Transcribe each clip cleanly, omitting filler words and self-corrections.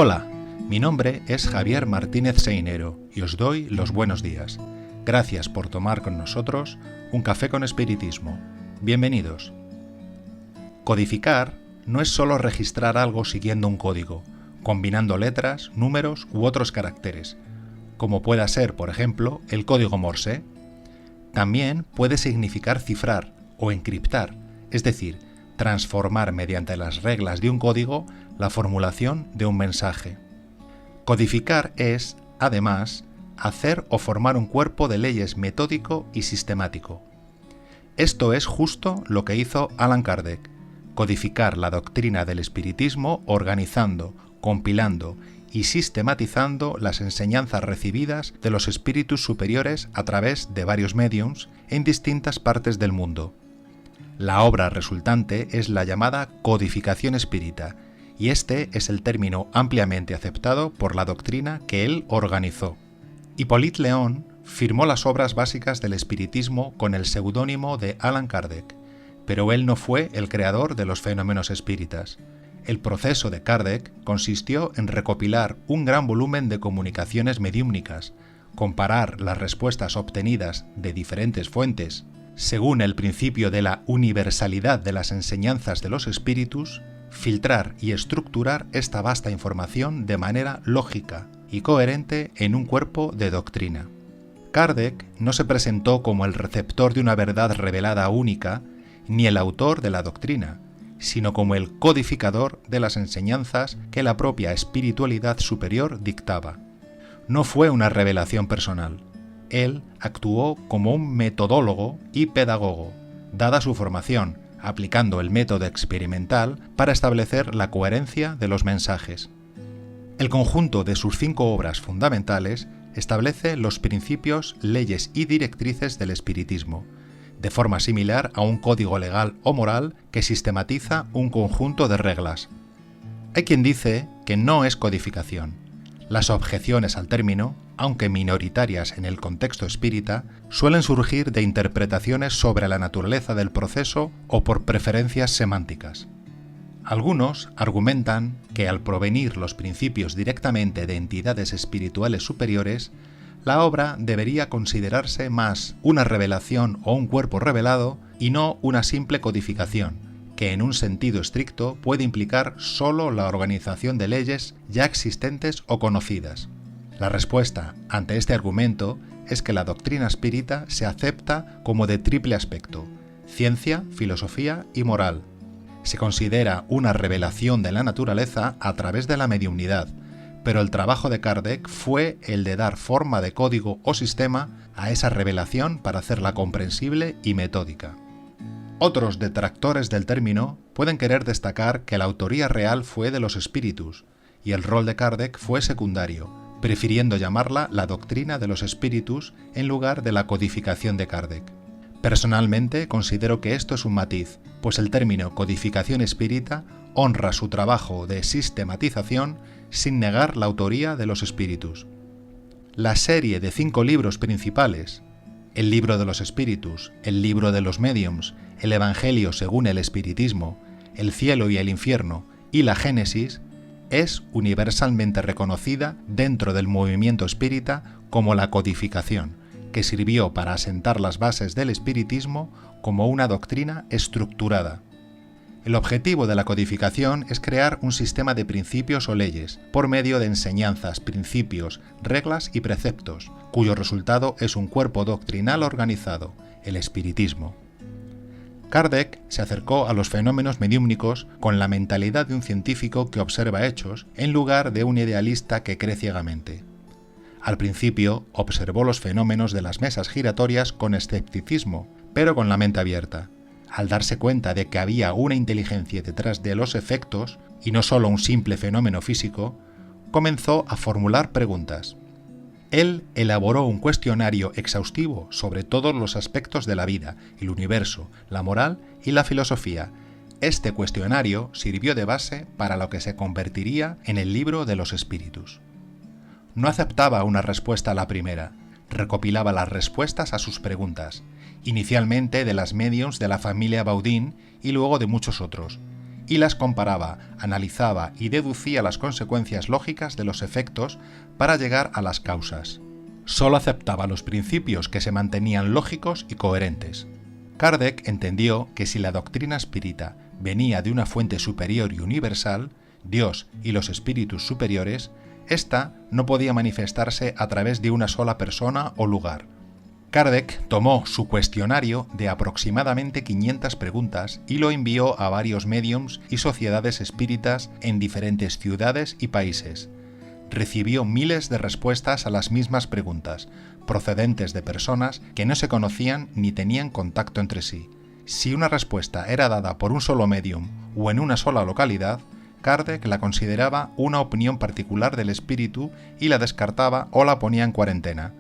Hola, mi nombre es Javier Martínez Seinero y os doy los buenos días. Gracias por tomar con nosotros un café con espiritismo. Bienvenidos. Codificar no es solo registrar algo siguiendo un código, combinando letras, números u otros caracteres, como pueda ser, por ejemplo, el código Morse. También puede significar cifrar o encriptar, es decir, transformar mediante las reglas de un código la formulación de un mensaje. Codificar es, además, hacer o formar un cuerpo de leyes metódico y sistemático. Esto es justo lo que hizo Allan Kardec, codificar la doctrina del espiritismo organizando, compilando y sistematizando las enseñanzas recibidas de los espíritus superiores a través de varios médiums en distintas partes del mundo. La obra resultante es la llamada codificación espírita, y este es el término ampliamente aceptado por la doctrina que él organizó. Hippolyte Léon firmó las obras básicas del espiritismo con el seudónimo de Allan Kardec, pero él no fue el creador de los fenómenos espíritas. El proceso de Kardec consistió en recopilar un gran volumen de comunicaciones mediúmnicas, comparar las respuestas obtenidas de diferentes fuentes, según el principio de la universalidad de las enseñanzas de los espíritus, filtrar y estructurar esta vasta información de manera lógica y coherente en un cuerpo de doctrina. Kardec no se presentó como el receptor de una verdad revelada única, ni el autor de la doctrina, sino como el codificador de las enseñanzas que la propia espiritualidad superior dictaba. No fue una revelación personal. Él actuó como un metodólogo y pedagogo, dada su formación, aplicando el método experimental para establecer la coherencia de los mensajes. El conjunto de sus 5 obras fundamentales establece los principios, leyes y directrices del espiritismo, de forma similar a un código legal o moral que sistematiza un conjunto de reglas. Hay quien dice que no es codificación. Las objeciones al término, aunque minoritarias en el contexto espírita, suelen surgir de interpretaciones sobre la naturaleza del proceso o por preferencias semánticas. Algunos argumentan que al provenir los principios directamente de entidades espirituales superiores, la obra debería considerarse más una revelación o un cuerpo revelado y no una simple codificación, que en un sentido estricto puede implicar solo la organización de leyes ya existentes o conocidas. La respuesta ante este argumento es que la doctrina espírita se acepta como de triple aspecto: ciencia, filosofía y moral. Se considera una revelación de la naturaleza a través de la mediumnidad, pero el trabajo de Kardec fue el de dar forma de código o sistema a esa revelación para hacerla comprensible y metódica. Otros detractores del término pueden querer destacar que la autoría real fue de los espíritus y el rol de Kardec fue secundario, prefiriendo llamarla la doctrina de los espíritus en lugar de la codificación de Kardec. Personalmente considero que esto es un matiz, pues el término codificación espírita honra su trabajo de sistematización sin negar la autoría de los espíritus. La serie de 5 libros principales, el libro de los espíritus, el libro de los médiums, el Evangelio según el espiritismo, el cielo y el infierno y la Génesis, es universalmente reconocida dentro del movimiento espírita como la codificación, que sirvió para asentar las bases del espiritismo como una doctrina estructurada. El objetivo de la codificación es crear un sistema de principios o leyes, por medio de enseñanzas, principios, reglas y preceptos, cuyo resultado es un cuerpo doctrinal organizado, el espiritismo. Kardec se acercó a los fenómenos mediúmnicos con la mentalidad de un científico que observa hechos, en lugar de un idealista que cree ciegamente. Al principio observó los fenómenos de las mesas giratorias con escepticismo, pero con la mente abierta. Al darse cuenta de que había una inteligencia detrás de los efectos, y no solo un simple fenómeno físico, comenzó a formular preguntas. Él elaboró un cuestionario exhaustivo sobre todos los aspectos de la vida, el universo, la moral y la filosofía. Este cuestionario sirvió de base para lo que se convertiría en el libro de los espíritus. No aceptaba una respuesta a la primera, recopilaba las respuestas a sus preguntas, inicialmente de las médiums de la familia Baudin y luego de muchos otros, y las comparaba, analizaba y deducía las consecuencias lógicas de los efectos para llegar a las causas. Solo aceptaba los principios que se mantenían lógicos y coherentes. Kardec entendió que si la doctrina espírita venía de una fuente superior y universal, Dios y los espíritus superiores, ésta no podía manifestarse a través de una sola persona o lugar. Kardec tomó su cuestionario de aproximadamente 500 preguntas y lo envió a varios médiums y sociedades espíritas en diferentes ciudades y países. Recibió miles de respuestas a las mismas preguntas, procedentes de personas que no se conocían ni tenían contacto entre sí. Si una respuesta era dada por un solo médium o en una sola localidad, Kardec la consideraba una opinión particular del espíritu y la descartaba o la ponía en cuarentena.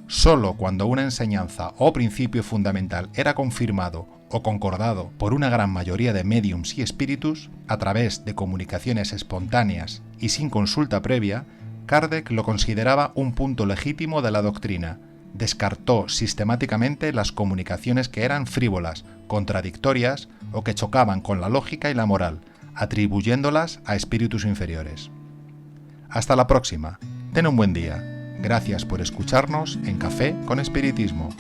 Solo cuando una enseñanza o principio fundamental era confirmado o concordado por una gran mayoría de médiums y espíritus, a través de comunicaciones espontáneas y sin consulta previa, Kardec lo consideraba un punto legítimo de la doctrina. Descartó sistemáticamente las comunicaciones que eran frívolas, contradictorias o que chocaban con la lógica y la moral, atribuyéndolas a espíritus inferiores. Hasta la próxima. Ten un buen día. Gracias por escucharnos en Café con Espiritismo.